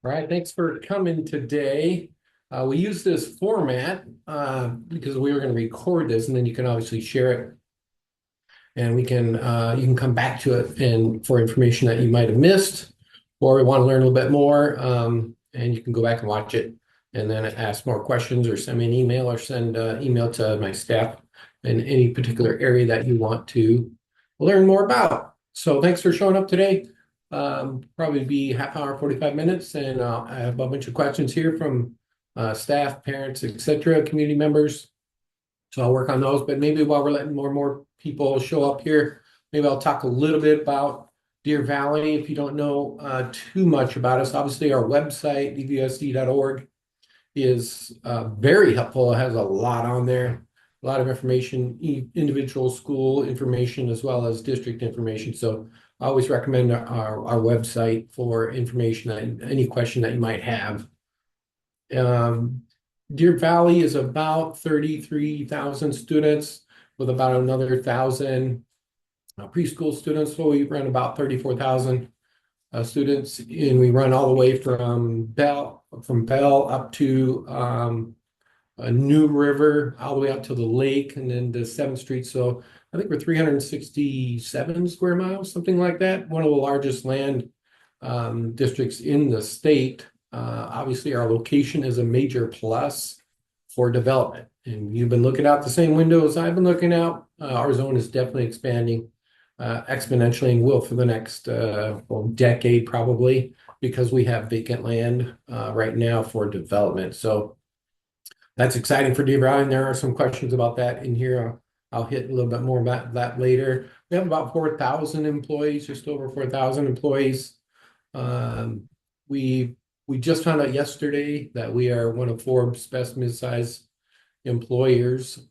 All right, thanks for coming today. We use this format because we were going to record this, and then you can obviously share it, and you can come back to it and for information that you might have missed, or want to learn a little bit more, and you can go back and watch it, and then ask more questions, or send me an email, or send email to my staff in any particular area that you want to learn more about. So thanks for showing up today. Probably be half hour, 45 minutes, and I have a bunch of questions here from staff, parents, etc., community members. So I'll work on those. But maybe while we're letting more and more people show up here, maybe I'll talk a little bit about Deer Valley. If you don't know too much about us, obviously our website, dvusd.org, is very helpful. It has a lot on there, a lot of information, individual school information, as well as district information. So I always recommend our website for information and any question that you might have. Deer Valley is about 33,000 students with about another 1,000 preschool students. So we run about 34,000 students, and we run all the way from Bell up to New River, all the way out to the lake, and then to 7th Street. So I think we're 367 square miles, something like that. One of the largest land districts in the state. Obviously, our location is a major plus for development. And you've been looking out the same window as I've been looking out. Our zone is definitely expanding exponentially, and will for the next decade probably, because we have vacant land right now for development. So that's exciting for Deer Valley, and there are some questions about that in here. I'll hit a little bit more about that later. We have about 4,000 employees, just over 4,000 employees. Um, we just found out yesterday that we are one of Forbes' best mid-size employers.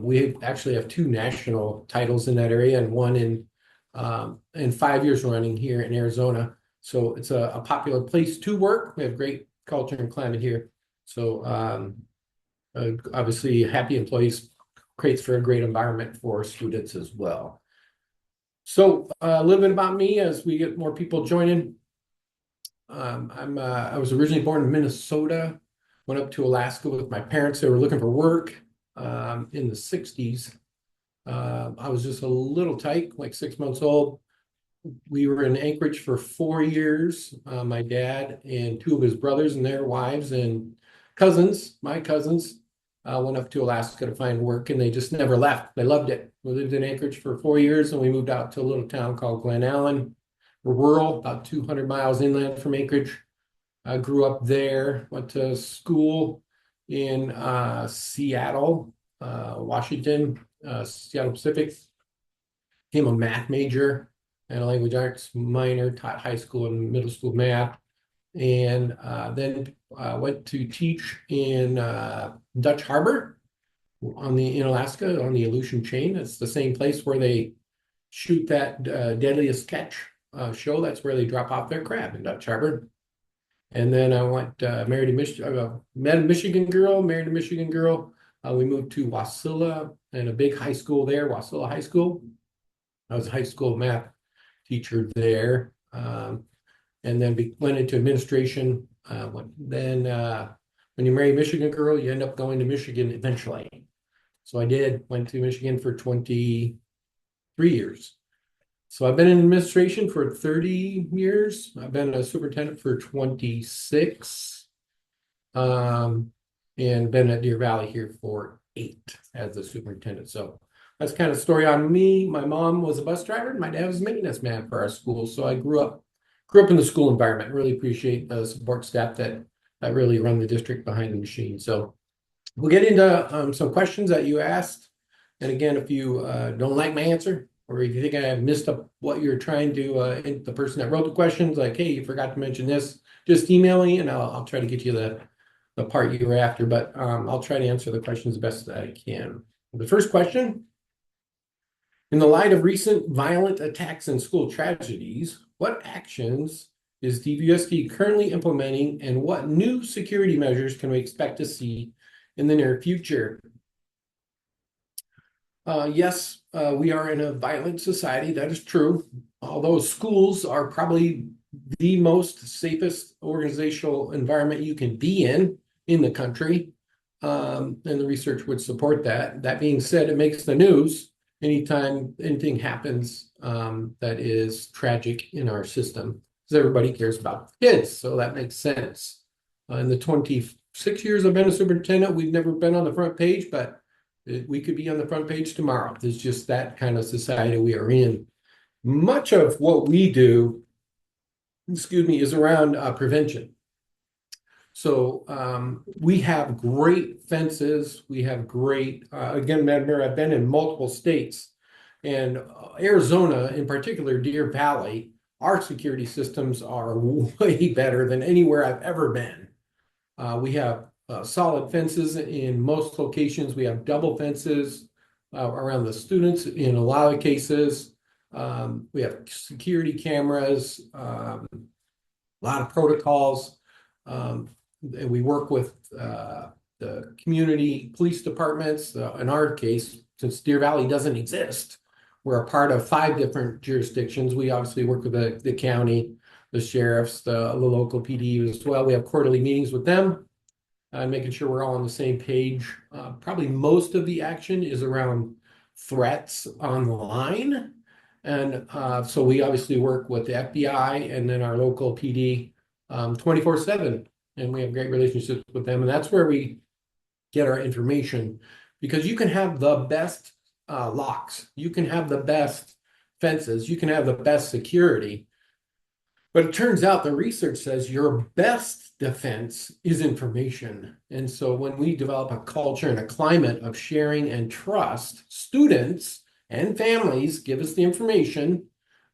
We actually have two national titles in that area, and one in 5 years running here in Arizona. So it's a popular place to work. We have great culture and climate here. So obviously, happy employees creates for a great environment for students as well. So a little bit about me as we get more people joining. I was originally born in Minnesota, went up to Alaska with my parents. They were looking for work in the 60s. I was just a little tight, like 6 months old. We were in Anchorage for 4 years. My dad and two of his brothers and their wives and my cousins, went up to Alaska to find work, and they just never left. They loved it. We lived in Anchorage for 4 years, and we moved out to a little town called Glen Allen. We're rural, about 200 miles inland from Anchorage. I grew up there, went to school in Seattle, Washington, Seattle Pacific. Became a math major and a language arts minor, taught high school and middle school math, and then went to teach in Dutch Harbor in Alaska on the Aleutian Chain. It's the same place where they shoot that Deadliest Catch show. That's where they drop off their crab, in Dutch Harbor. And then I went married a met a Michigan girl, married a Michigan girl. We moved to Wasilla, and a big high school there, Wasilla High School. I was a high school math teacher there, and then went into administration. Then when you marry a Michigan girl, you end up going to Michigan eventually. So I went to Michigan for 23 years. So I've been in administration for 30 years. I've been a superintendent for 26, and been at Deer Valley here for 8 as a superintendent. So that's kind of the story on me. My mom was a bus driver, and my dad was a maintenance man for our school. So I grew up in the school environment. Really appreciate the support staff that really run the district behind the machine. So we'll get into some questions that you asked. And again, if you don't like my answer, or if you think I have missed up what you're trying to, the person that wrote the questions, like, hey, you forgot to mention this, just email me, and I'll try to get you the part you were after. But I'll try to answer the questions the best that I can. The first question: in the light of recent violent attacks and school tragedies, what actions is DVUSD currently implementing, and what new security measures can we expect to see in the near future? Yes, we are in a violent society. That is true. Although schools are probably the most safest organizational environment you can be in the country. And the research would support that. That being said, it makes the news anytime anything happens that is tragic in our system, because everybody cares about kids. So that makes sense. In the 26 years I've been a superintendent, we've never been on the front page, but we could be on the front page tomorrow. It's just that kind of society we are in. Much of what we do, is around prevention. So we have great fences. We have great, again, Madam Mayor, I've been in multiple states, and Arizona in particular, Deer Valley, our security systems are way better than anywhere I've ever been. We have solid fences in most locations. We have double fences around the students in a lot of cases. We have security cameras, a lot of protocols. And we work with the community police departments. In our case, since Deer Valley doesn't exist, we're a part of 5 different jurisdictions. We obviously work with the county, the sheriffs, the local PD as well. We have quarterly meetings with them, making sure we're all on the same page. Probably most of the action is around threats online. And so we obviously work with the FBI and then our local PD 24/7. And we have great relationships with them. And that's where we get our information, because you can have the best locks, you can have the best fences, you can have the best security. But it turns out the research says your best defense is information. And so when we develop a culture and a climate of sharing and trust, students and families give us the information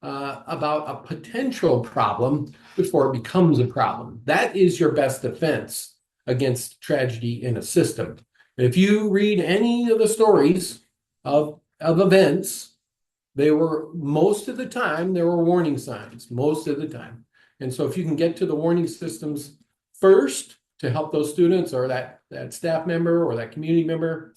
about a potential problem before it becomes a problem. That is your best defense against tragedy in a system. And if you read any of the stories of events, most of the time, there were warning signs, most of the time. And so if you can get to the warning systems first to help those students or that staff member or that community member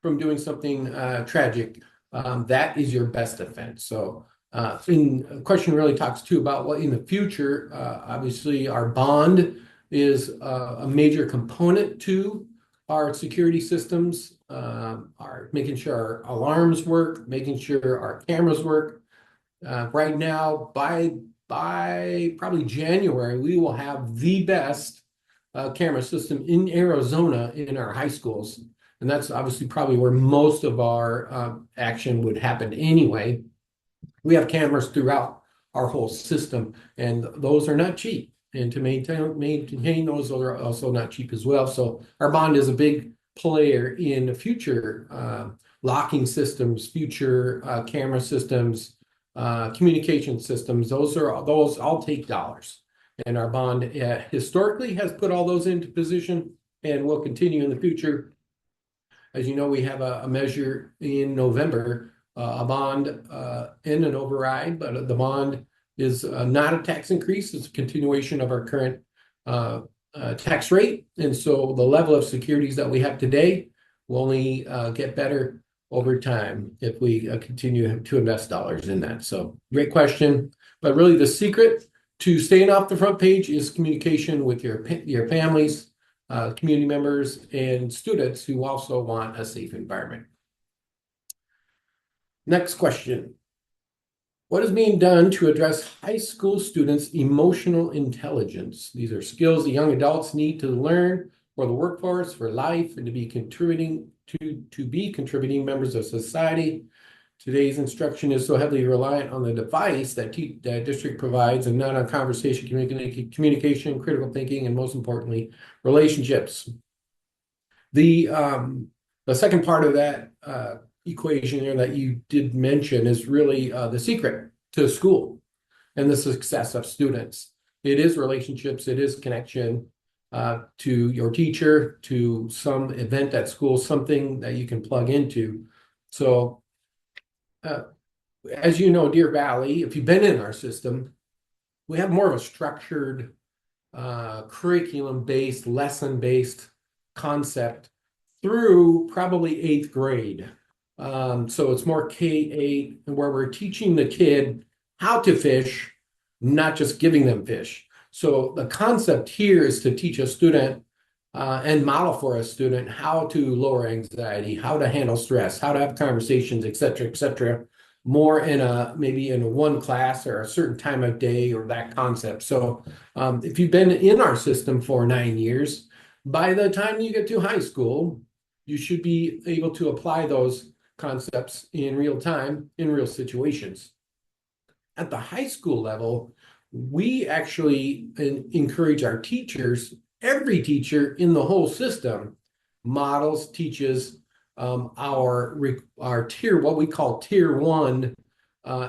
from doing something tragic, that is your best defense. So the question really talks too about what in the future. Obviously, our bond is a major component to our security systems, our making sure our alarms work, making sure our cameras work. Right now, by probably January, we will have the best camera system in Arizona in our high schools. And that's obviously probably where most of our action would happen anyway. We have cameras throughout our whole system, and those are not cheap. And to maintain those are also not cheap as well. So our bond is a big player in future locking systems, future camera systems, communication systems. Those all take dollars. And our bond historically has put all those into position and will continue in the future. As you know, we have a measure in November, a bond and an override, but the bond is not a tax increase. It's a continuation of our current tax rate. And so the level of securities that we have today will only get better over time if we continue to invest dollars in that. So great question. But really the secret to staying off the front page is communication with your families, community members, and students who also want a safe environment. Next question. What is being done to address high school students' emotional intelligence? These are skills that young adults need to learn for the workforce, for life, and to be contributing members of society. Today's instruction is so heavily reliant on the device that district provides and not on conversation, communication, critical thinking, and most importantly, relationships. The second part of that equation there that you did mention is really the secret to school and the success of students. It is relationships, it is connection to your teacher, to some event at school, something that you can plug into. So as you know, Deer Valley, if you've been in our system, we have more of a structured curriculum-based, lesson-based concept through probably 8th grade. So it's more K-8, where we're teaching the kid how to fish, not just giving them fish. So the concept here is to teach a student and model for a student how to lower anxiety, how to handle stress, how to have conversations, et cetera, more in maybe in a one class or a certain time of day or that concept. So if you've been in our system for 9 years, by the time you get to high school, you should be able to apply those concepts in real time, in real situations. At the high school level, we actually encourage our teachers, every teacher in the whole system models, teaches our tier, what we call tier one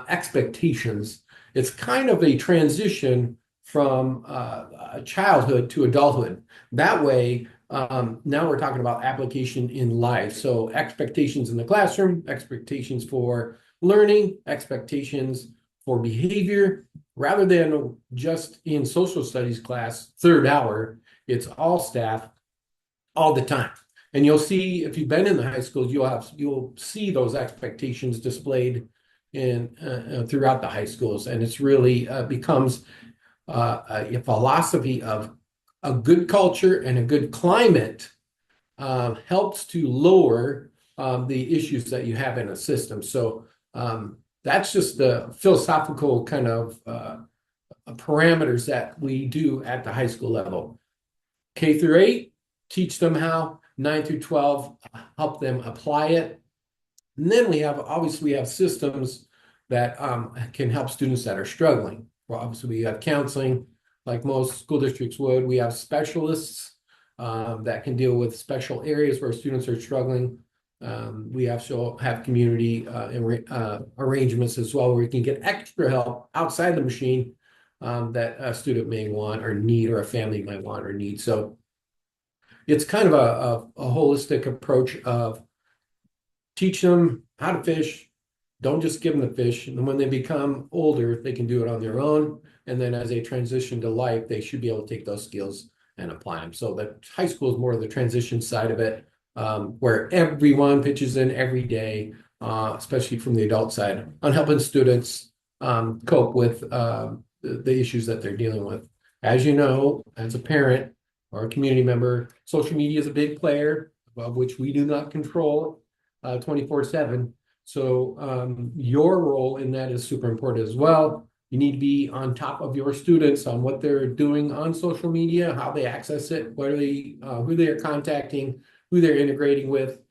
expectations. It's kind of a transition from childhood to adulthood. That way, now we're talking about application in life. So expectations in the classroom, expectations for learning, expectations for behavior, rather than just in social studies class, third hour, it's all staff all the time. And you'll see, if you've been in the high schools, you'll see those expectations displayed in throughout the high schools. And it's really becomes a philosophy of a good culture and a good climate helps to lower the issues that you have in a system. So that's just the philosophical kind of parameters that we do at the high school level. K through 8, teach them how. 9 through 12, help them apply it. And then we have systems that can help students that are struggling. Well, obviously, we have counseling, like most school districts would. We have specialists that can deal with special areas where students are struggling. We also have community arrangements as well, where we can get extra help outside the machine that a student may want or need, or a family might want or need. So it's kind of a holistic approach of teach them how to fish. Don't just give them the fish. And when they become older, they can do it on their own. And then as they transition to life, they should be able to take those skills and apply them. So the high school is more of the transition side of it, where everyone pitches in every day, especially from the adult side, on helping students cope with the issues that they're dealing with. As you know, as a parent or a community member, social media is a big player, of which we do not control 24/7. So your role in that is super important as well. You need to be on top of your students on what they're doing on social media, how they access it, who they are contacting, who they're integrating with.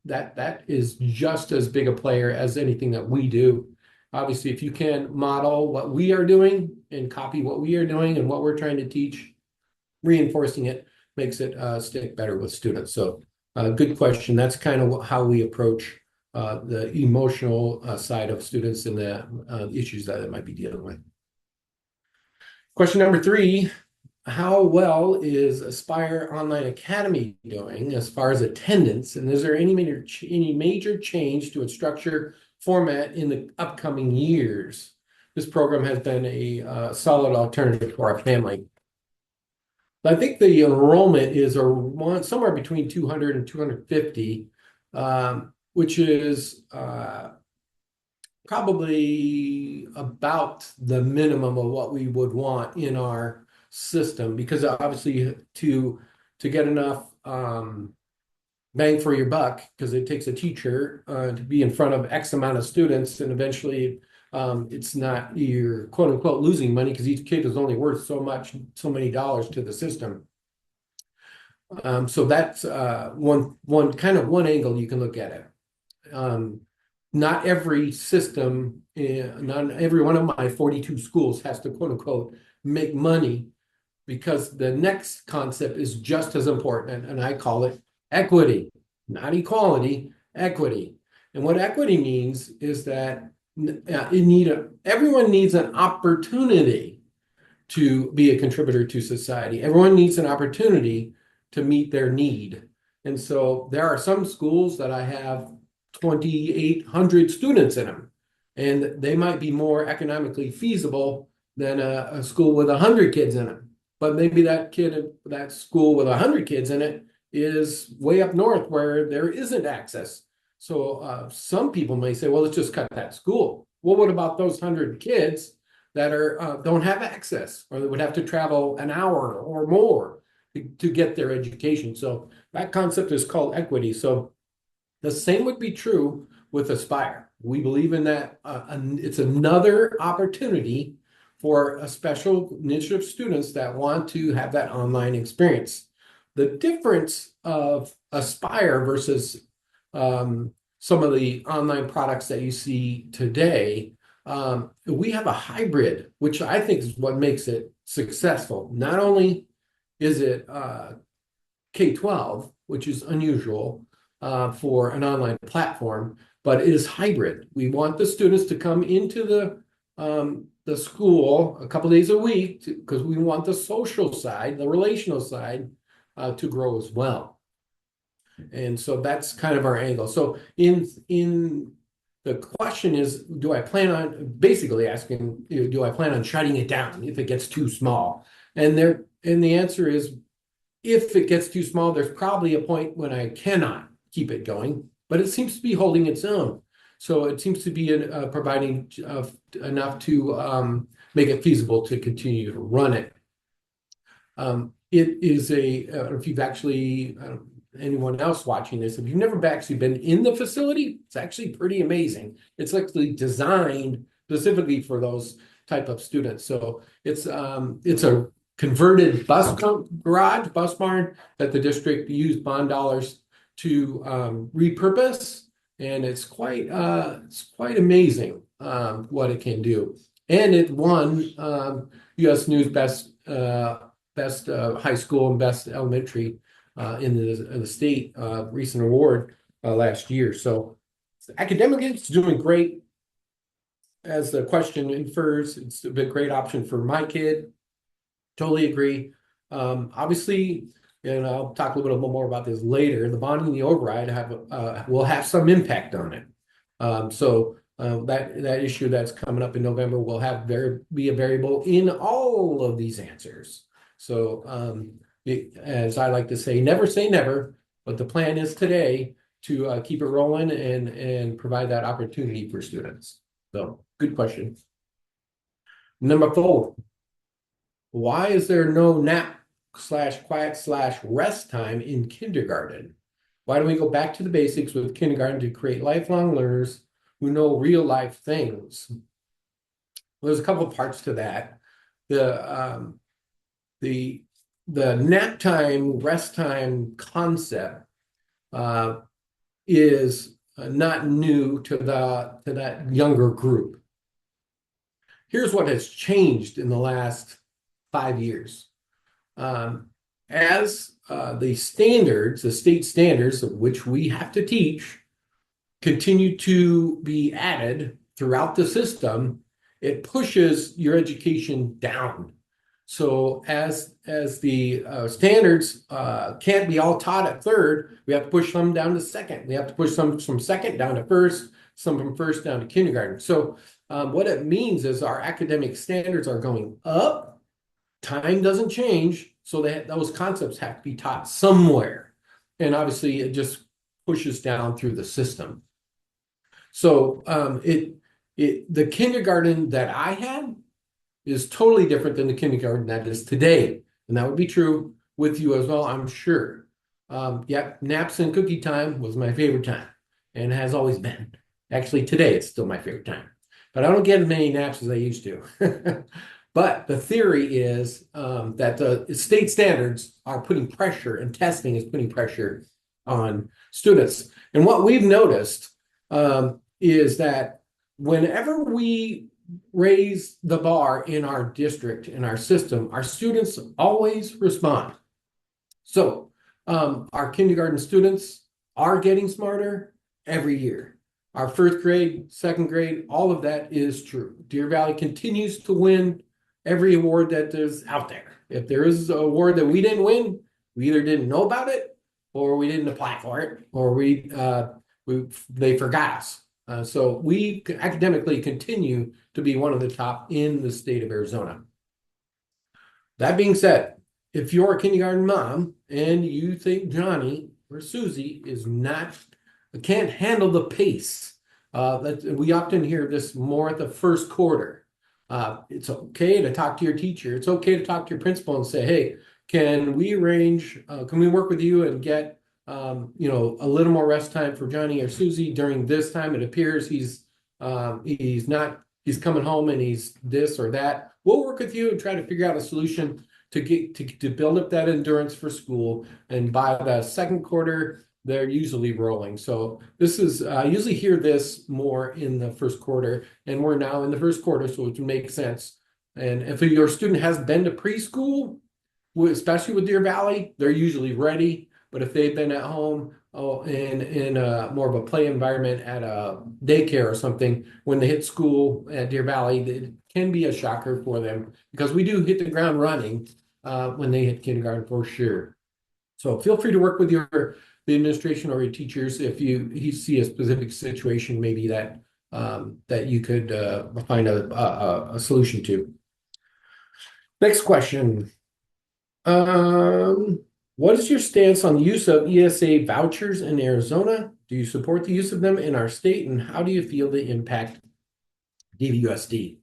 That is just as big a player as anything that we do. Obviously, if you can model what we are doing and copy what we are doing and what we're trying to teach, reinforcing it makes it stick better with students. So good question. That's kind of how we approach the emotional side of students and the issues that they might be dealing with. Question number 3, how well is Aspire Online Academy doing as far as attendance? And is there any major change to its structure, format in the upcoming years? This program has been a solid alternative for our family. I think the enrollment is somewhere between 200 and 250, which is probably about the minimum of what we would want in our system, because obviously to get enough bang for your buck, because it takes a teacher to be in front of X amount of students, and eventually it's not, you're quote unquote losing money because each kid is only worth so many dollars to the system. So that's one angle you can look at it. Not every system, not every one of my 42 schools has to quote unquote make money, because the next concept is just as important, and I call it equity, not equality, equity. And what equity means is that everyone needs an opportunity to be a contributor to society. Everyone needs an opportunity to meet their need. And so there are some schools that I have 2,800 students in them, and they might be more economically feasible than a school with 100 kids in it. But maybe that school with 100 kids in it is way up north where there isn't access. So some people may say, well, let's just cut that school. Well, what about those 100 kids that are don't have access, or that would have to travel an hour or more to get their education? So that concept is called equity. So the same would be true with Aspire. We believe in that. It's another opportunity for a special niche of students that want to have that online experience. The difference of Aspire versus some of the online products that you see today, we have a hybrid, which I think is what makes it successful. Not only is it K-12, which is unusual for an online platform, but it is hybrid. We want the students to come into the school a couple days a week because we want the social side, the relational side, to grow as well. And so that's kind of our angle. So in the question is, do I plan on basically asking, do I plan on shutting it down if it gets too small? And the answer is, if it gets too small, there's probably a point when I cannot keep it going, but it seems to be holding its own. So it seems to be providing enough to make it feasible to continue to run it. It is if you've actually, anyone else watching this, if you've never actually been in the facility, it's actually pretty amazing. It's actually designed specifically for those type of students. So it's a converted bus garage, bus barn that the district used bond dollars to repurpose, and it's quite amazing what it can do. And it won U.S. News best high school and best elementary in the state recent award last year. So academically, it's doing great. As the question infers, it's a great option for my kid. Totally agree. Obviously, and I'll talk a little bit more about this later, the bonding and the override will have some impact on it. That issue that's coming up in November will be a variable in all of these answers. So as I like to say never, but the plan is today to keep it rolling and provide that opportunity for students. So good question. Number 4. Why is there no nap/quiet/rest time in kindergarten? Why don't we go back to the basics with kindergarten to create lifelong learners who know real life things? Well, there's a couple of parts to that. The nap time, rest time concept is not new to that younger group. Here's what has changed in the last 5 years. As the state standards, of which we have to teach, continue to be added throughout the system, it pushes your education down. So as the standards can't be all taught at third, we have to push some down to second. We have to push some from second down to first, some from first down to kindergarten. So what it means is our academic standards are going up. Time doesn't change, so those concepts have to be taught somewhere. And obviously, it just pushes down through the system. So the kindergarten that I had is totally different than the kindergarten that is today. And that would be true with you as well, I'm sure. Naps and cookie time was my favorite time, and has always been. Actually, today it's still my favorite time. But I don't get as many naps as I used to. But the theory is that the state standards are putting pressure, and testing is putting pressure on students. And what we've noticed is that whenever we raise the bar in our district, in our system, our students always respond. So our kindergarten students are getting smarter every year. Our first grade, second grade, all of that is true. Deer Valley continues to win every award that is out there. If there is an award that we didn't win, we either didn't know about it, or we didn't apply for it, or they forgot us. So we academically continue to be one of the top in the state of Arizona. That being said, if you're a kindergarten mom and you think Johnny or Susie can't handle the pace We often hear this more at the first quarter. It's okay to talk to your teacher. It's okay to talk to your principal and say, hey, can we arrange, can we work with you and get, a little more rest time for Johnny or Susie during this time? It appears he's coming home and he's this or that. We'll work with you and try to figure out a solution to build up that endurance for school. And by the second quarter, they're usually rolling. So this is, I usually hear this more in the first quarter, and we're now in the first quarter, so it makes sense. And if your student has been to preschool, especially with Deer Valley, they're usually ready. But if they've been at home, in more of a play environment at a daycare or something, when they hit school at Deer Valley, it can be a shocker for them because we do hit the ground running when they hit kindergarten for sure. So feel free to work with the administration or your teachers if you see a specific situation maybe that you could find a solution to. Next question. What is your stance on the use of ESA vouchers in Arizona? Do you support the use of them in our state, and how do you feel they impact DVUSD?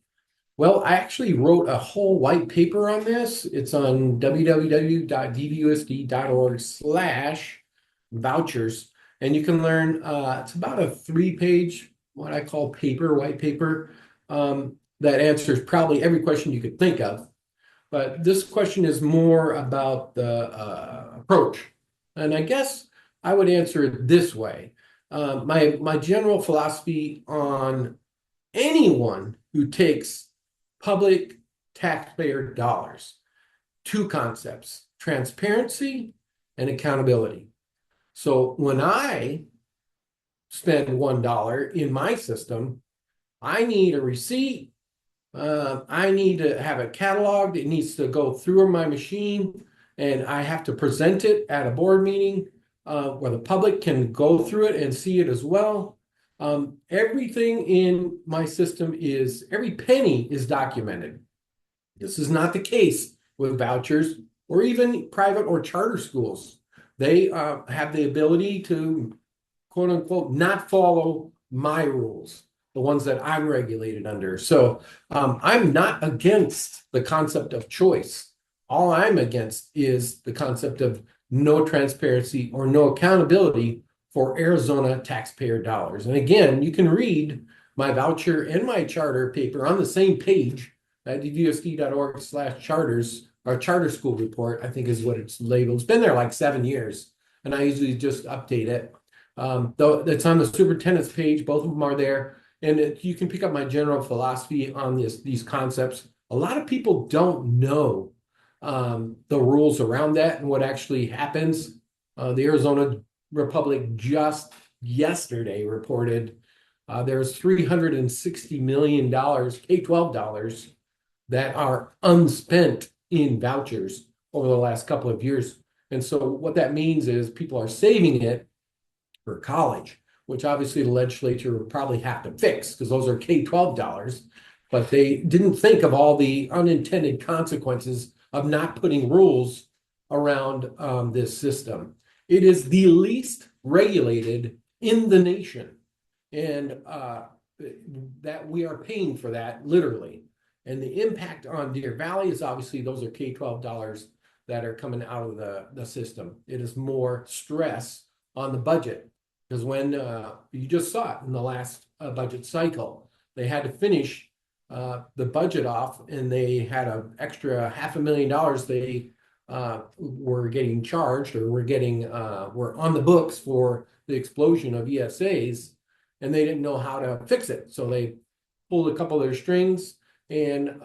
Well, I actually wrote a whole white paper on this. It's on www.dvusd.org/vouchers, and you can learn, it's about a 3-page, what I call white paper, that answers probably every question you could think of. But this question is more about the approach. And I guess I would answer it this way. My general philosophy on anyone who takes public taxpayer dollars, 2 concepts: transparency and accountability. So when I spend $1 in my system, I need a receipt. I need to have it cataloged. It needs to go through my machine, and I have to present it at a board meeting where the public can go through it and see it as well. Everything in my system every penny is documented. This is not the case with vouchers or even private or charter schools. They have the ability to, quote unquote, not follow my rules, the ones that I'm regulated under. So I'm not against the concept of choice. All I'm against is the concept of no transparency or no accountability for Arizona taxpayer dollars. And again, you can read my voucher and my charter paper on the same page at dvusd.org/charters. Our charter school report, I think, is what it's labeled. It's been there like 7 years, and I usually just update it. Though it's on the superintendent's page, both of them are there. And you can pick up my general philosophy on these concepts. A lot of people don't know the rules around that and what actually happens. The Arizona Republic just yesterday reported there's $360 million K-12 dollars that are unspent in vouchers over the last couple of years. And so what that means is people are saving it for college, which obviously the legislature would probably have to fix because those are K-12 dollars. But they didn't think of all the unintended consequences of not putting rules around this system. It is the least regulated in the nation. And that we are paying for that literally. And the impact on Deer Valley is obviously those are K-12 dollars that are coming out of the system. It is more stress on the budget. Because when you just saw it in the last budget cycle, they had to finish the budget off, and they had an extra $500,000 they were getting charged or were on the books for the explosion of ESAs, and they didn't know how to fix it. So they pulled a couple of their strings and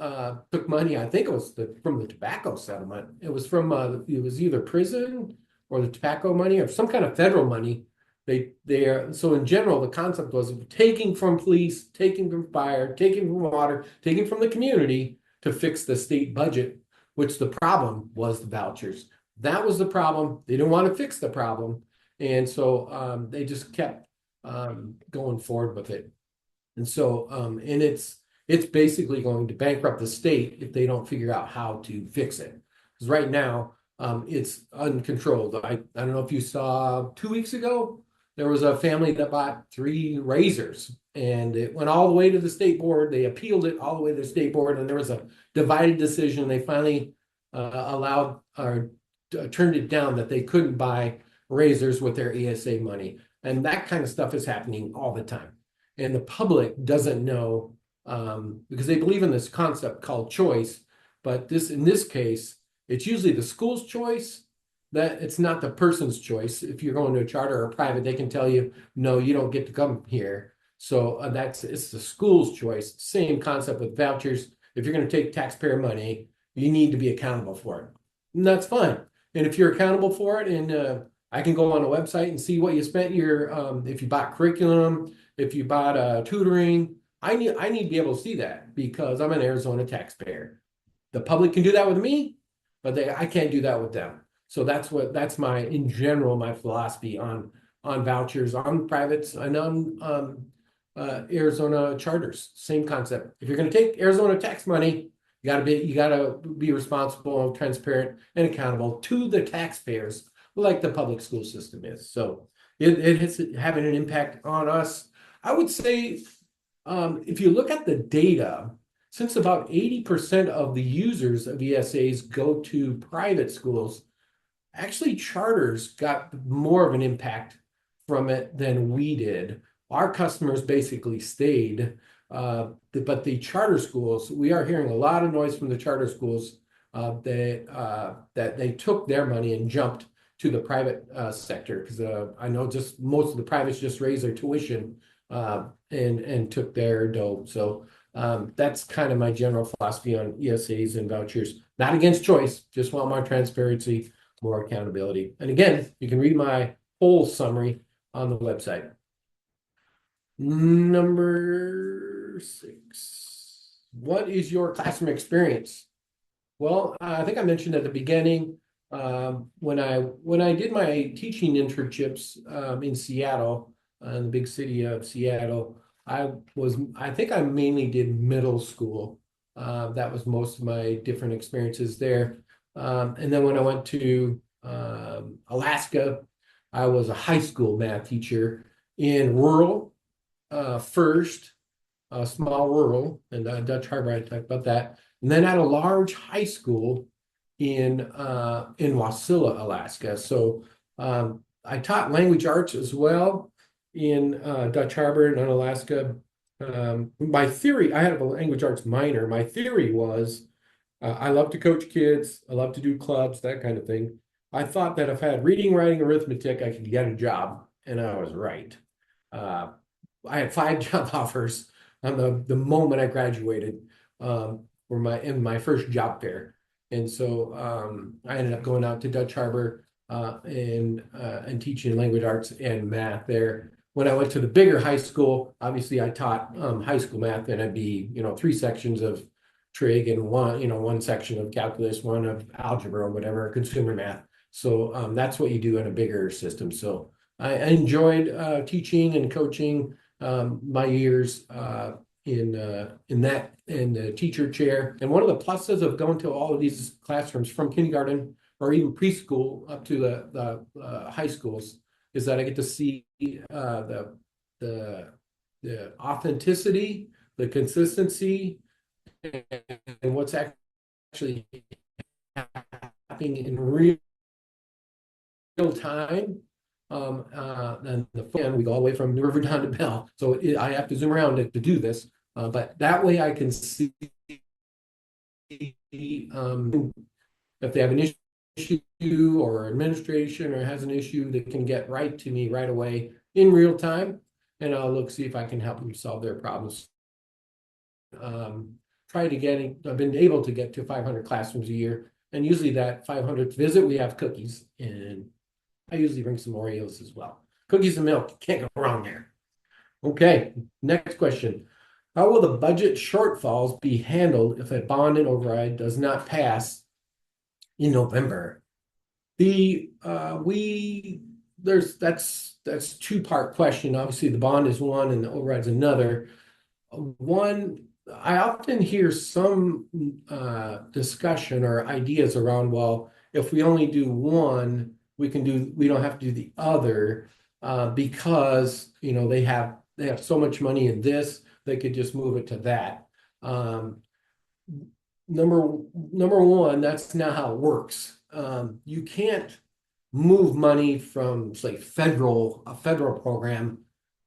took money. I think it was from the tobacco settlement. It was from it was either prison or the tobacco money or some kind of federal money. So in general, the concept was taking from police, taking from fire, taking from water, taking from the community to fix the state budget, which the problem was the vouchers. That was the problem. They didn't want to fix the problem. And so they just kept going forward with it. And so, and it's basically going to bankrupt the state if they don't figure out how to fix it. Because right now, it's uncontrolled. I don't know if you saw 2 weeks ago, there was a family that bought 3 razors, and it went all the way to the state board. They appealed it all the way to the state board, and there was a divided decision. They finally allowed or turned it down that they couldn't buy razors with their ESA money. And that kind of stuff is happening all the time. And the public doesn't know because they believe in this concept called choice. But in this case, it's usually the school's choice, that it's not the person's choice. If you're going to a charter or a private, they can tell you, no, you don't get to come here. So it's the school's choice. Same concept with vouchers. If you're going to take taxpayer money, you need to be accountable for it. And that's fine. And if you're accountable for it, and I can go on a website and see what you spent if you bought curriculum, if you bought tutoring, I need to be able to see that because I'm an Arizona taxpayer. The public can do that with me, but I can't do that with them. So that's in general, my philosophy on vouchers, on privates, and on Arizona charters. Same concept. If you're going to take Arizona tax money, you gotta be responsible, transparent, and accountable to the taxpayers, like the public school system is. So it is having an impact on us. I would say, if you look at the data, since about 80% of the users of ESAs go to private schools, actually charters got more of an impact from it than we did. Our customers basically stayed, but the charter schools, we are hearing a lot of noise from the charter schools that they took their money and jumped to the private sector, because I know just most of the privates just raised their tuition and took their dough. So that's kind of my general philosophy on ESAs and vouchers. Not against choice, just want more transparency, more accountability. And again, you can read my whole summary on the website. Number 6. What is your classroom experience? Well, I think I mentioned at the beginning, when I did my teaching internships in Seattle, in the big city of Seattle, I think I mainly did middle school. That was most of my different experiences there. And then when I went to Alaska, I was a high school math teacher in rural first, small rural, and Dutch Harbor, I talked about that. And then at a large high school in Wasilla, Alaska. So I taught language arts as well in Dutch Harbor and in Alaska. My theory, I had a language arts minor. My theory was I love to coach kids. I love to do clubs, that kind of thing. I thought that if I had reading, writing, arithmetic, I could get a job, and I was right. I had 5 job offers on the moment I graduated in my first job fair. And so I ended up going out to Dutch Harbor and teaching language arts and math there. When I went to the bigger high school, obviously I taught high school math, and I'd be 3 sections of trig and one section of calculus, one of algebra or whatever, consumer math. So that's what you do in a bigger system. So I enjoyed teaching and coaching my years in the teacher chair. And one of the pluses of going to all of these classrooms from kindergarten or even preschool up to the high schools is that I get to see the authenticity, the consistency, and what's actually happening in real time. And we go all the way from New River down to Bell. So I have to zoom around to do this. But that way I can see if they have an issue or administration or has an issue, they can get right to me right away in real time. And I'll see if I can help them solve their problems. I've been able to get to 500 classrooms a year. And usually that 500th visit, we have cookies. And I usually bring some Oreos as well. Cookies and milk, can't go wrong there. Okay, next question. How will the budget shortfalls be handled if a bond and override does not pass in November? That's 2-part question. Obviously, the bond is one and the override's another. One, I often hear some discussion or ideas around, well, if we only do one, we don't have to do the other. because they have so much money in this, they could just move it to that. Number one, that's not how it works. You can't move money from, say, a federal program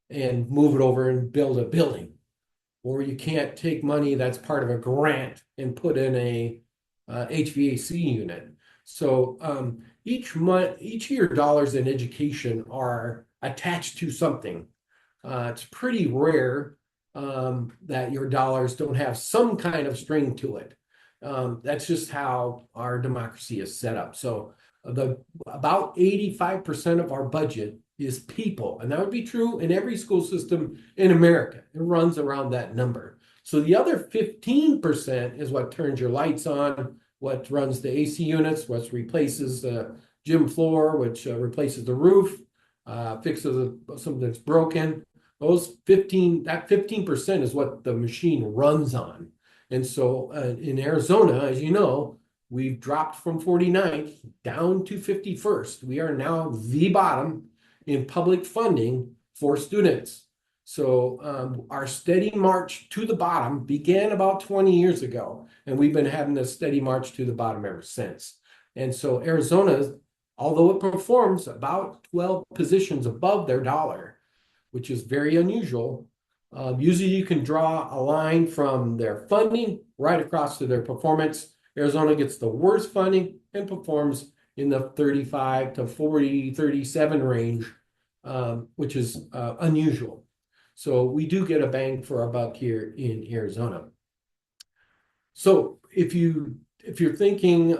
and move it over and build a building. Or you can't take money that's part of a grant and put in a HVAC unit. So each of your dollars in education are attached to something. It's pretty rare that your dollars don't have some kind of string to it. That's just how our democracy is set up. So about 85% of our budget is people, and that would be true in every school system in America. It runs around that number. So the other 15% is what turns your lights on, what runs the AC units, what replaces the gym floor, which replaces the roof, fixes something that's broken. That 15% is what the machine runs on. And so in Arizona, as you know, we've dropped from 49th down to 51st. We are now the bottom in public funding for students. So our steady march to the bottom began about 20 years ago, and we've been having a steady march to the bottom ever since. And so Arizona, although it performs about 12 positions above their dollar, which is very unusual, usually you can draw a line from their funding right across to their performance. Arizona gets the worst funding and performs in the 35 to 40, 37 range, which is unusual. So we do get a bang for our buck here in Arizona. So if you're thinking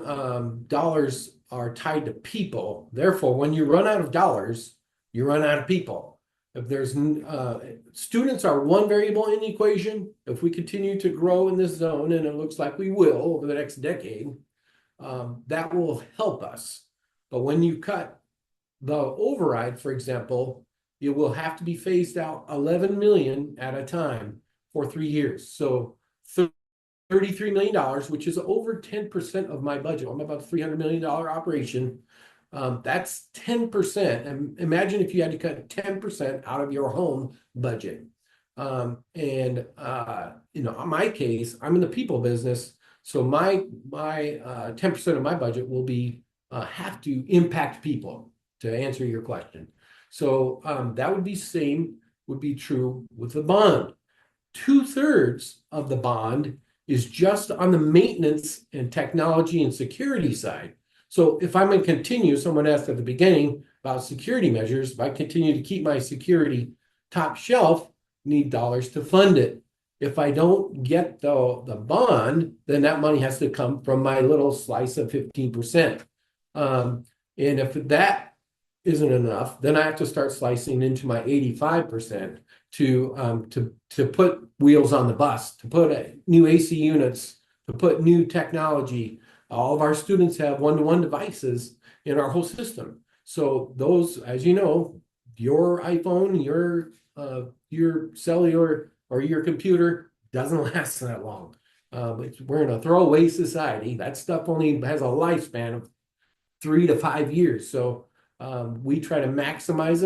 dollars are tied to people, therefore, when you run out of dollars, you run out of people. If there's students are one variable in the equation. If we continue to grow in this zone, and it looks like we will over the next decade, that will help us. But when you cut the override, for example, it will have to be phased out 11 million at a time for 3 years. So $33 million, which is over 10% of my budget. I'm about a $300 million operation. That's 10%. And imagine if you had to cut 10% out of your home budget. In my case, I'm in the people business. So my 10% of my budget will be have to impact people, to answer your question. So that would be true with the bond. 2/3 of the bond is just on the maintenance and technology and security side. So if I'm going to continue, someone asked at the beginning about security measures, if I continue to keep my security top shelf, need dollars to fund it. If I don't get the bond, then that money has to come from my little slice of 15%. And if that isn't enough, then I have to start slicing into my 85% to put wheels on the bus, to put new AC units, to put new technology. All of our students have one-to-one devices in our whole system. So those, as you know, your iPhone, your cellular or your computer doesn't last that long. We're in a throwaway society. That stuff only has a lifespan of 3 to 5 years. So we try to maximize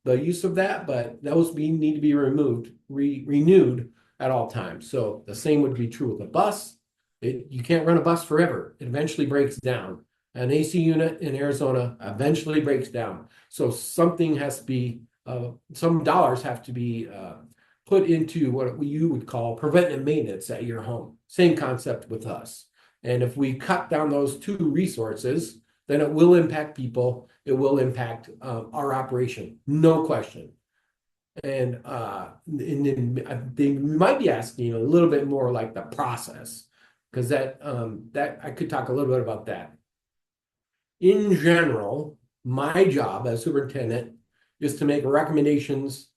the use of that, but those need to be renewed at all times. So the same would be true with a bus. You can't run a bus forever. It eventually breaks down. An AC unit in Arizona eventually breaks down. So something has to be, some dollars have to be put into what you would call preventive maintenance at your home. Same concept with us. And if we cut down those two resources, then it will impact people. It will impact our operation, no question. And they might be asking a little bit more like the process, because that I could talk a little bit about that. In general, my job as superintendent is to make recommendations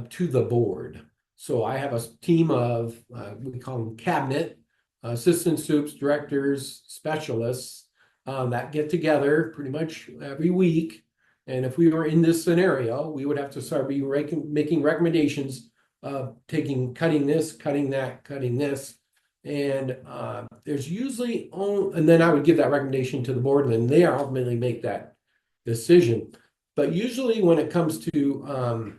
to the board. So I have a team of, we call them cabinet, assistant soups, directors, specialists, that get together pretty much every week. And if we were in this scenario, we would have to start making recommendations, cutting this, cutting that, cutting this. And there's usually and then I would give that recommendation to the board, and then they ultimately make that decision. But usually when it comes to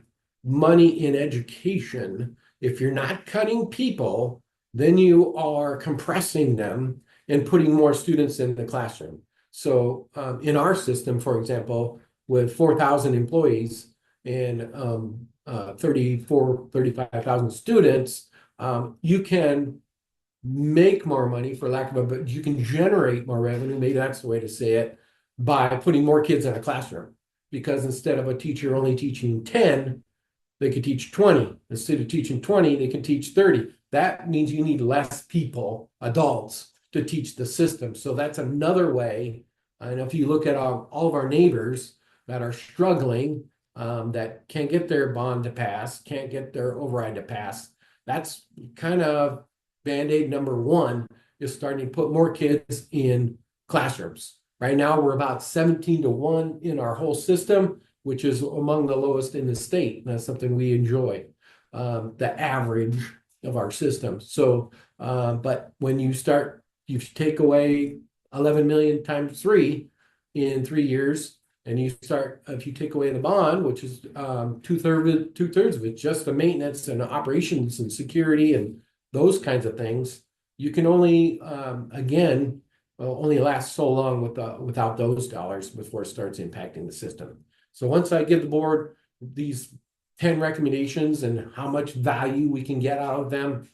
money in education, if you're not cutting people, then you are compressing them and putting more students in the classroom. So in our system, for example, with 4,000 employees and 35,000 students, you can make more money, for lack of a, but you can generate more revenue, maybe that's the way to say it, by putting more kids in a classroom. Because instead of a teacher only teaching 10, they could teach 20. Instead of teaching 20, they can teach 30. That means you need less people, adults, to teach the system. So that's another way. And if you look at all of our neighbors that are struggling, that can't get their bond to pass, can't get their override to pass, that's kind of Band-Aid number one, is starting to put more kids in classrooms. Right now, we're about 17-1 in our whole system, which is among the lowest in the state. That's something we enjoy, the average of our system. So, but when you take away 11 million times 3 in 3 years, and if you take away the bond, which is two-thirds of it, just the maintenance and operations and security and those kinds of things, you can only, again, only last so long without those dollars before it starts impacting the system. So once I give the board these 10 recommendations and how much value we can get out of them,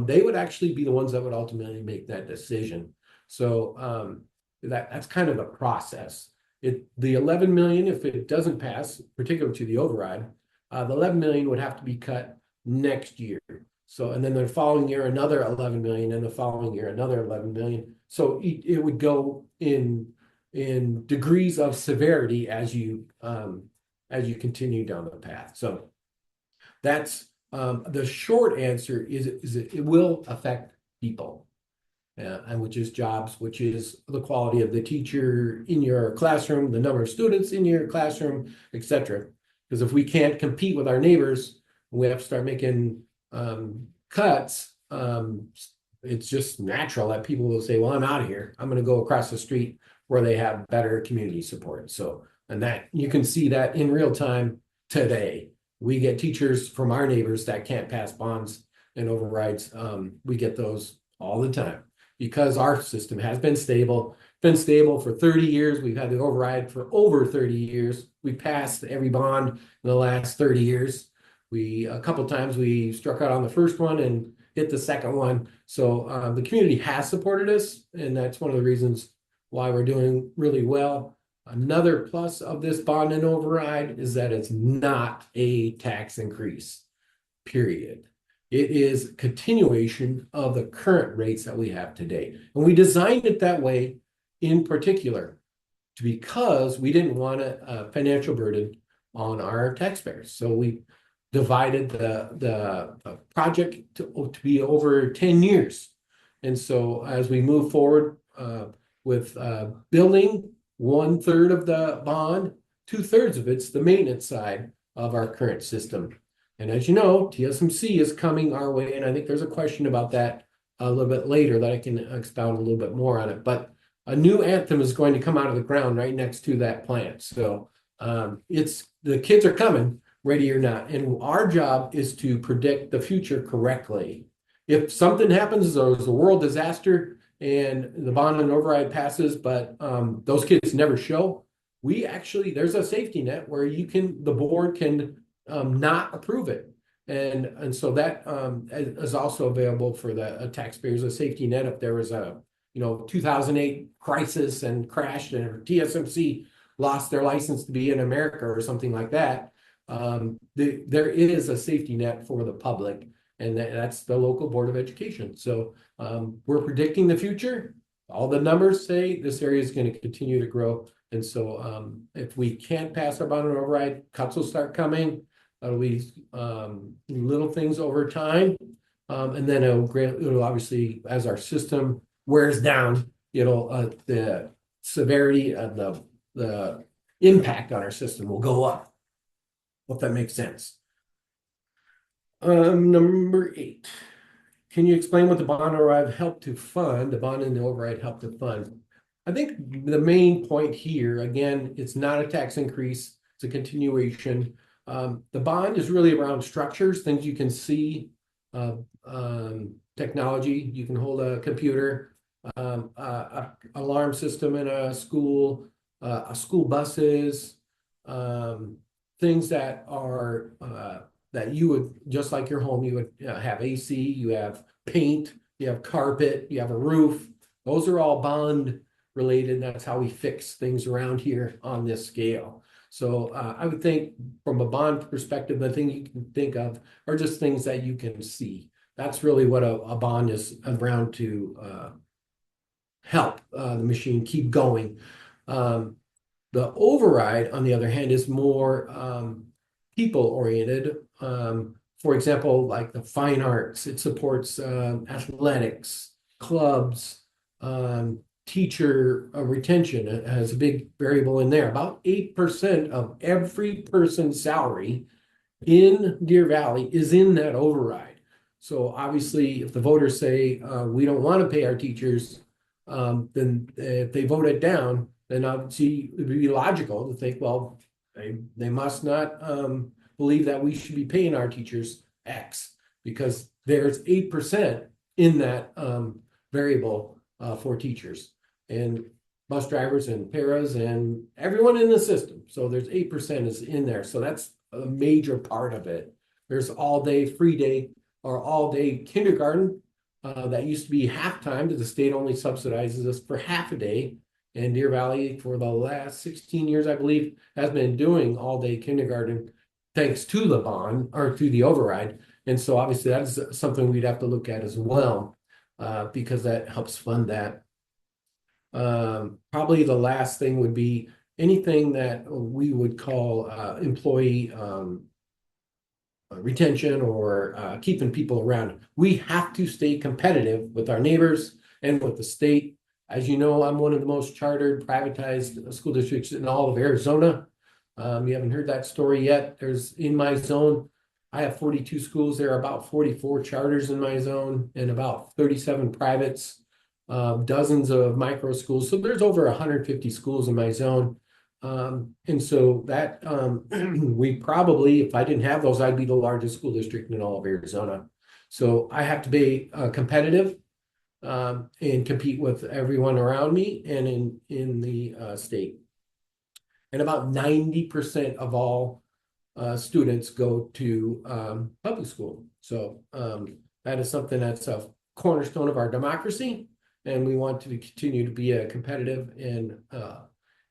they would actually be the ones that would ultimately make that decision. So that's kind of the process. The 11 million, if it doesn't pass, particularly to the override, the 11 million would have to be cut next year. So, and then the following year, another 11 million, and the following year, another 11 million. So it would go in degrees of severity as you continue down the path. So that's the short answer is it will affect people, and which is jobs, which is the quality of the teacher in your classroom, the number of students in your classroom, etc. Because if we can't compete with our neighbors, we have to start making cuts. It's just natural that people will say, well, I'm out of here. I'm going to go across the street where they have better community support. So, and that you can see that in real time today. We get teachers from our neighbors that can't pass bonds and overrides. We get those all the time because our system has been stable for 30 years. We've had the override for over 30 years. We passed every bond in the last 30 years. A couple times we struck out on the first one and hit the second one. So the community has supported us, and that's one of the reasons why we're doing really well. Another plus of this bond and override is that it's not a tax increase, period. It is continuation of the current rates that we have today. And we designed it that way in particular because we didn't want a financial burden on our taxpayers. So we divided the project to be over 10 years. And so as we move forward with building 1/3 of the bond, 2/3 of it's the maintenance side of our current system. And as you know, TSMC is coming our way, and I think there's a question about that a little bit later that I can expound a little bit more on it. But a new Anthem is going to come out of the ground right next to that plant. So the kids are coming, ready or not. And our job is to predict the future correctly. If something happens, there's a world disaster and the bond and override passes, but those kids never show, there's a safety net where the board can not approve it. And so that is also available for the taxpayers, a safety net if there was a 2008 crisis and crashed and TSMC lost their license to be in America or something like that. There is a safety net for the public, and that's the local board of education. So we're predicting the future. All the numbers say this area is going to continue to grow. And so if we can't pass our bond and override, cuts will start coming. That'll be little things over time. And then it'll obviously, as our system wears down, the severity of the impact on our system will go up. If that makes sense. Number 8. Can you explain what the bond override helped to fund? The bond and the override helped to fund. I think the main point here, again, it's not a tax increase. It's a continuation. The bond is really around structures, things you can see, technology. You can hold a computer, alarm system in a school buses, things that are that you would, just like your home, you would have AC, you have paint, you have carpet, you have a roof. Those are all bond related. That's how we fix things around here on this scale. So I would think from a bond perspective, the thing you can think of are just things that you can see. That's really what a bond is around to help the machine keep going. The override, on the other hand, is more people oriented. For example, like the fine arts, it supports athletics, clubs, teacher retention. It has a big variable in there. About 8% of every person's salary in Deer Valley is in that override. So obviously, if the voters say we don't want to pay our teachers, then if they vote it down, then obviously it would be logical to think, well, they must not believe that we should be paying our teachers X, because there's 8% in that variable for teachers and bus drivers and paras and everyone in the system. So there's 8% is in there. So that's a major part of it. There's all day, free day, or all day kindergarten that used to be half time, because the state only subsidizes us for half a day. And Deer Valley, for the last 16 years, I believe, has been doing all day kindergarten thanks to the bond or to the override. And so obviously that's something we'd have to look at as well, because that helps fund that. Probably the last thing would be anything that we would call employee retention or keeping people around. We have to stay competitive with our neighbors and with the state. As you know, I'm one of the most chartered, privatized school districts in all of Arizona. You haven't heard that story yet. There's in my zone, I have 42 schools. There are about 44 charters in my zone and about 37 privates, dozens of micro schools. So there's over 150 schools in my zone. And so that we probably, if I didn't have those, I'd be the largest school district in all of Arizona. So I have to be competitive and compete with everyone around me and in the state. And about 90% of all students go to public school. So that is something that's a cornerstone of our democracy, and we want to continue to be a competitive and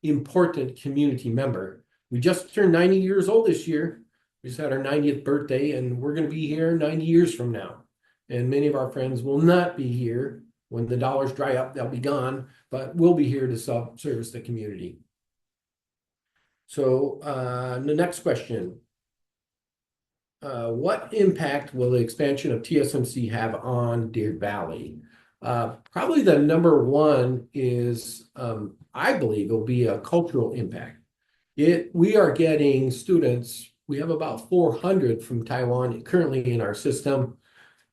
important community member. We just turned 90 years old this year. We just had our 90th birthday, and we're going to be here 90 years from now. And many of our friends will not be here. When the dollars dry up, they'll be gone, but we'll be here to service the community. So the next question. What impact will the expansion of TSMC have on Deer Valley? Probably the number one is, I believe, it will be a cultural impact. We are getting students. We have about 400 from Taiwan currently in our system,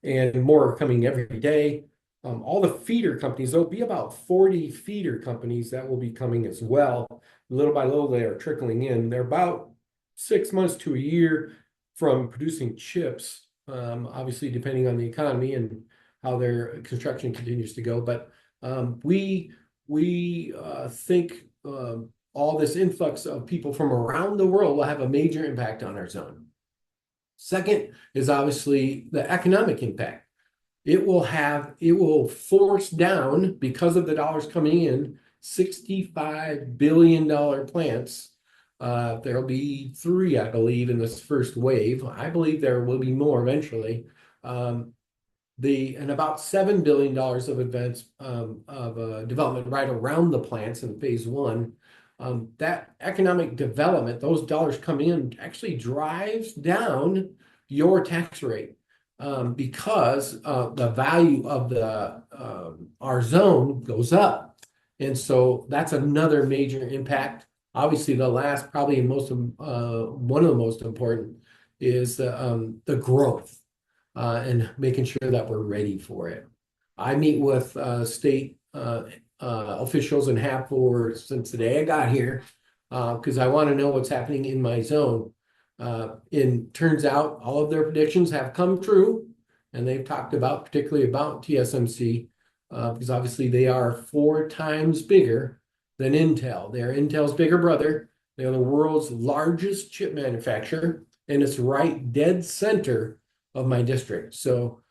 and more are coming every day. All the feeder companies, there'll be about 40 feeder companies that will be coming as well. Little by little, they are trickling in. They're about 6 months to a year from producing chips, obviously depending on the economy and how their construction continues to go. But we think all this influx of people from around the world will have a major impact on our zone. Second is obviously the economic impact. It will force down, because of the dollars coming in, $65 billion plants. There'll be 3, I believe, in this first wave. I believe there will be more eventually. And about $7 billion of advance of development right around the plants in phase 1. That economic development, those dollars coming in, actually drives down your tax rate. Because the value of our zone goes up. And so that's another major impact. Obviously, the last, probably one of the most important is the growth and making sure that we're ready for it. I meet with state officials and have for since the day I got here. because I want to know what's happening in my zone. And turns out all of their predictions have come true, and they've talked about particularly about TSMC, because obviously they are 4 times bigger than Intel. They're Intel's bigger brother. They're the world's largest chip manufacturer, and it's right dead center of my district. So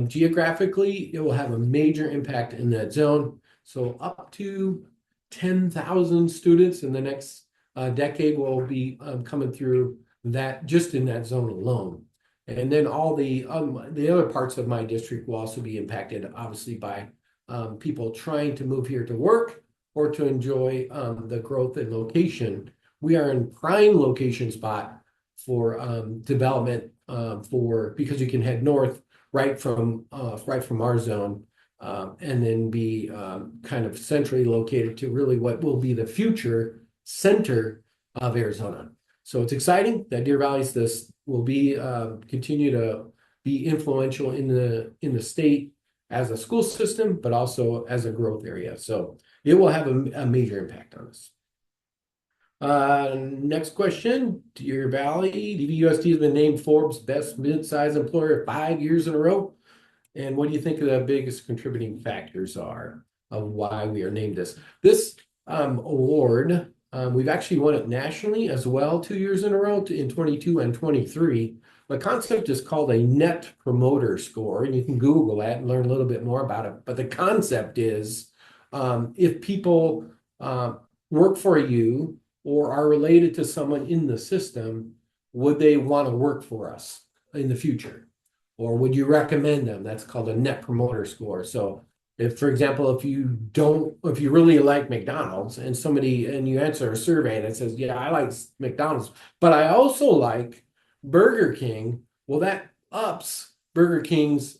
geographically, it will have a major impact in that zone. So up to 10,000 students in the next decade will be coming through that just in that zone alone. And then all the other parts of my district will also be impacted, obviously, by people trying to move here to work or to enjoy the growth and location. We are in prime location spot for development because you can head north right from our zone, and then be kind of centrally located to really what will be the future center of Arizona. So it's exciting that Deer Valley's this will be continue to be influential in the state as a school system, but also as a growth area. So it will have a major impact on us. Next question. Deer Valley, DVUSD has been named Forbes Best Mid-Size Employer 5 years in a row. And what do you think the biggest contributing factors are of why we are named this? This award, we've actually won it nationally as well 2 years in a row in 22 and 23. The concept is called a Net Promoter Score, and you can Google that and learn a little bit more about it. But the concept is if people work for you or are related to someone in the system, would they want to work for us in the future? Or would you recommend them? That's called a Net Promoter Score. So if, for example, if you really like McDonald's and you answer a survey that says, yeah, I like McDonald's, but I also like Burger King, well, that ups Burger King's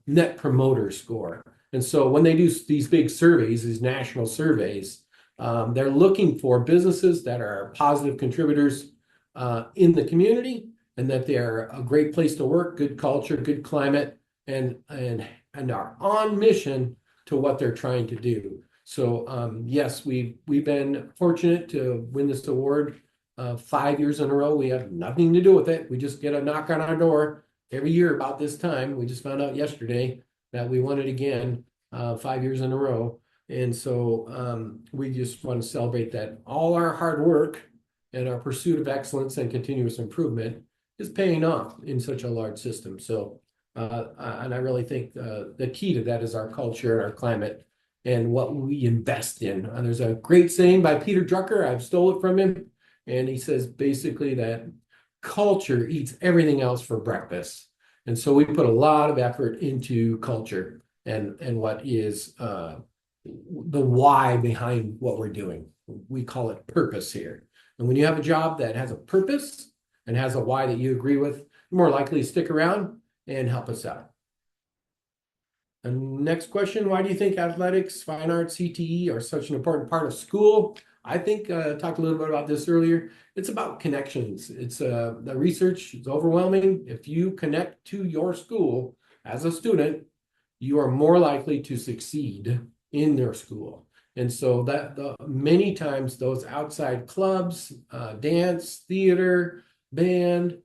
Net Promoter Score. And so when they do these big surveys, these national surveys, they're looking for businesses that are positive contributors in the community, and that they're a great place to work, good culture, good climate, and are on mission to what they're trying to do. So yes, we've been fortunate to win this award 5 years in a row. We have nothing to do with it. We just get a knock on our door every year about this time. We just found out yesterday that we won it again 5 years in a row. And so we just want to celebrate that all our hard work and our pursuit of excellence and continuous improvement is paying off in such a large system. So, and I really think the key to that is our culture and our climate and what we invest in. And there's a great saying by Peter Drucker, I've stole it from him, and he says basically that culture eats everything else for breakfast. And so we put a lot of effort into culture and what is the why behind what we're doing. We call it purpose here. And when you have a job that has a purpose and has a why that you agree with, you're more likely to stick around and help us out. And next question, why do you think athletics, fine arts, CTE are such an important part of school? I think I talked a little bit about this earlier. It's about connections. It's the research is overwhelming. If you connect to your school as a student, you are more likely to succeed in their school. And so that many times those outside clubs, dance, theater, band,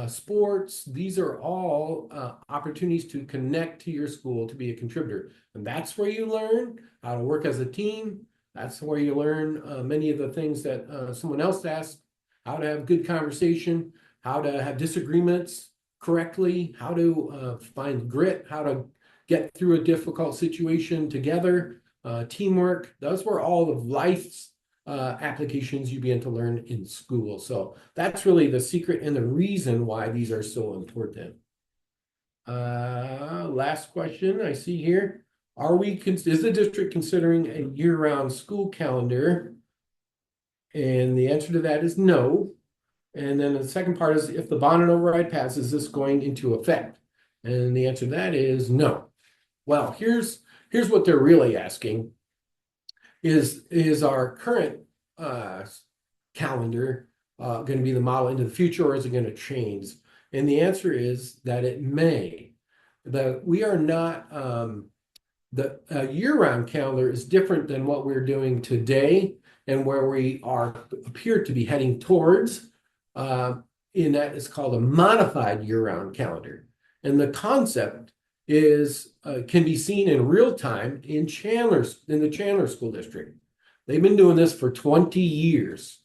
sports, these are all opportunities to connect to your school to be a contributor. And that's where you learn how to work as a team. That's where you learn many of the things that someone else asked, how to have good conversation, how to have disagreements correctly, how to find grit, how to get through a difficult situation together, teamwork. Those were all of life's applications you begin to learn in school. So that's really the secret and the reason why these are so important. Last question I see here. Is the district considering a year-round school calendar? And the answer to that is no. And then the second part is, if the bond and override passes, is this going into effect? And the answer to that is no. Well, here's what they're really asking. Is our current calendar going to be the model into the future, or is it going to change? And the answer is that it may. We are not, the year-round calendar is different than what we're doing today. and where we appear to be heading towards, in that it's called a modified year-round calendar. And the concept is can be seen in real time in the Chandler School District. They've been doing this for 20 years.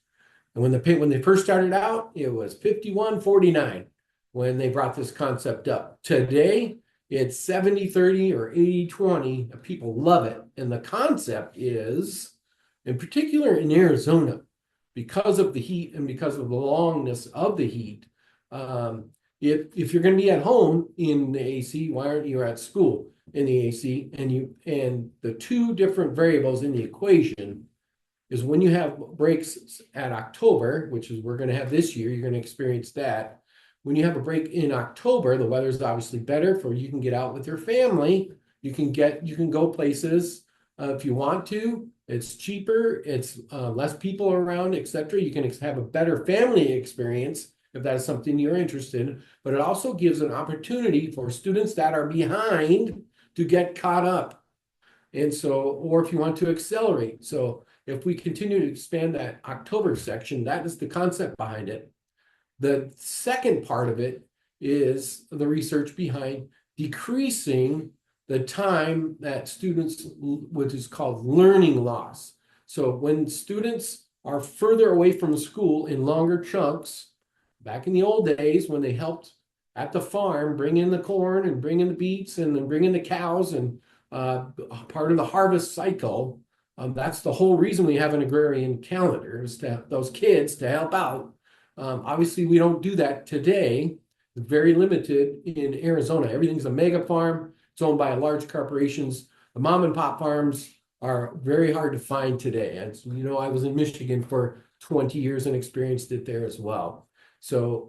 And when they first started out, it was 51-49 when they brought this concept up. Today, it's 70-30 or 80-20. People love it. And the concept is, in particular in Arizona, because of the heat and because of the longness of the heat, if you're going to be at home in the AC, why aren't you at school in the AC? And the two different variables in the equation is when you have breaks at October, which is we're going to have this year, you're going to experience that. When you have a break in October, the weather's obviously better for you can get out with your family. You can go places if you want to. It's cheaper. It's less people around, etc. You can have a better family experience if that is something you're interested in. But it also gives an opportunity for students that are behind to get caught up. And so, or if you want to accelerate. So if we continue to expand that October section, that is the concept behind it. The second part of it is the research behind decreasing the time that students, what is called learning loss. So when students are further away from school in longer chunks, back in the old days when they helped at the farm, bring in the corn and bring in the beets and then bring in the cows and part of the harvest cycle, that's the whole reason we have an agrarian calendar, is to have those kids to help out. Obviously, we don't do that today. It's very limited in Arizona. Everything's a mega farm. It's owned by large corporations. The mom and pop farms are very hard to find today. And so, I was in Michigan for 20 years and experienced it there as well. So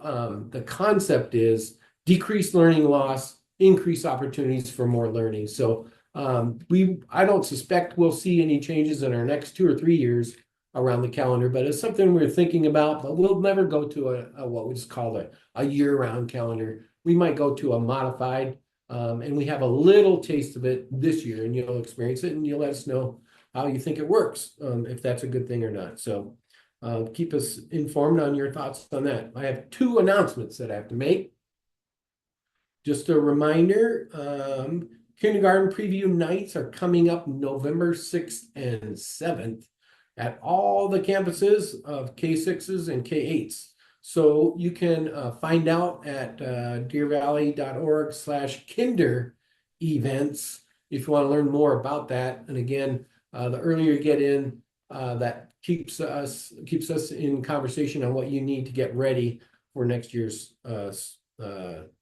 the concept is decrease learning loss, increase opportunities for more learning. So I don't suspect we'll see any changes in our next 2 or 3 years around the calendar, but it's something we're thinking about. But we'll never go to a what we just call a year-round calendar. We might go to a modified, and we have a little taste of it this year, and you'll experience it, and you'll let us know how you think it works, if that's a good thing or not. So keep us informed on your thoughts on that. I have 2 announcements that I have to make. Just a reminder, kindergarten preview nights are coming up November 6th and 7th at all the campuses of K6s and K8s. So you can find out at deervalley.org/kinder events if you want to learn more about that. And again, the earlier you get in, that keeps us in conversation on what you need to get ready for next year's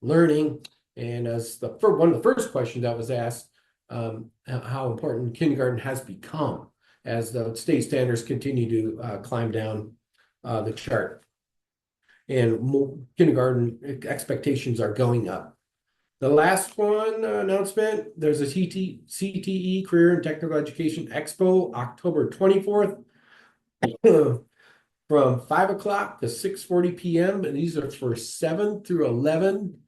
learning. And as one of the first questions that was asked, how important kindergarten has become as the state standards continue to climb down the chart. And kindergarten expectations are going up. The last one announcement, there's a CTE Career and Technical Education Expo, October 24th from 5 o'clock to 6:40 p.m. And these are for 7 through 11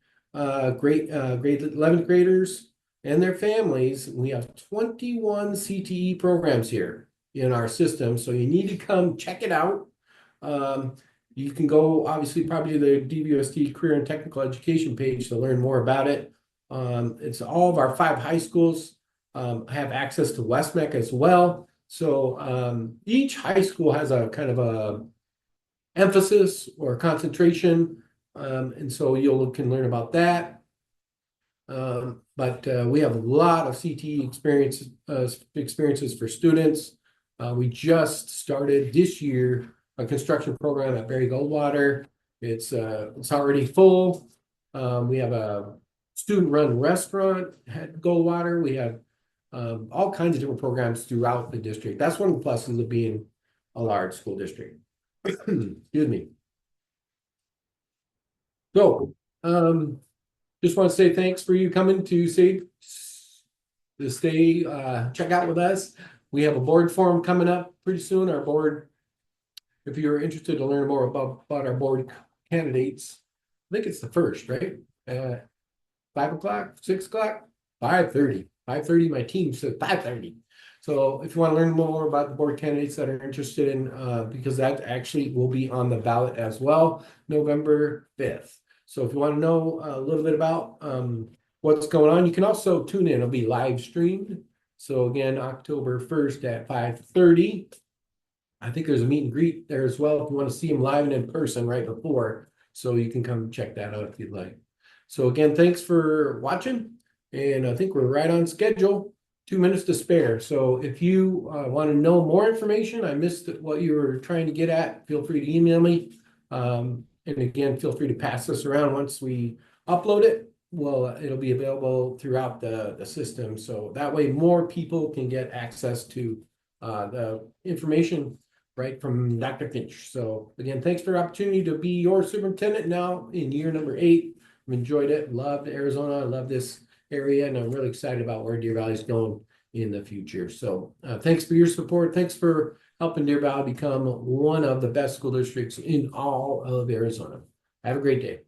grade 11th graders and their families. We have 21 CTE programs here in our system, so you need to come check it out. You can go, obviously, probably to the DVUSD Career and Technical Education page to learn more about it. It's all of our 5 high schools have access to WestMec as well. So each high school has a kind of a emphasis or concentration, and so you can learn about that. But we have a lot of CTE experiences for students. We just started this year a construction program at Barry Goldwater. It's already full. We have a student-run restaurant at Goldwater. We have all kinds of different programs throughout the district. That's one of the pluses of being a large school district. Excuse me. So, just want to say thanks for you coming to stay check out with us. We have a board forum coming up pretty soon. Our board, if you're interested to learn more about our board candidates, I think it's the 1st, right? 5 o'clock, 6 o'clock, 5:30. 5:30, my team said 5:30. So if you want to learn more about the board candidates that are interested in, because that actually will be on the ballot as well, November 5th. So if you want to know a little bit about what's going on, you can also tune in. It'll be live streamed. So again, October 1st at 5:30. I think there's a meet and greet there as well if you want to see them live and in person right before. So you can come check that out if you'd like. So again, thanks for watching. And I think we're right on schedule. 2 minutes to spare. So if you want to know more information, I missed what you were trying to get at, feel free to email me. And again, feel free to pass this around once we upload it. Well, it'll be available throughout the system. So that way more people can get access to the information right from Dr. Finch. So again, thanks for the opportunity to be your superintendent now in year number 8. I've enjoyed it, loved Arizona, I love this area, and I'm really excited about where Deer Valley is going in the future. So thanks for your support. Thanks for helping Deer Valley become one of the best school districts in all of Arizona. Have a great day.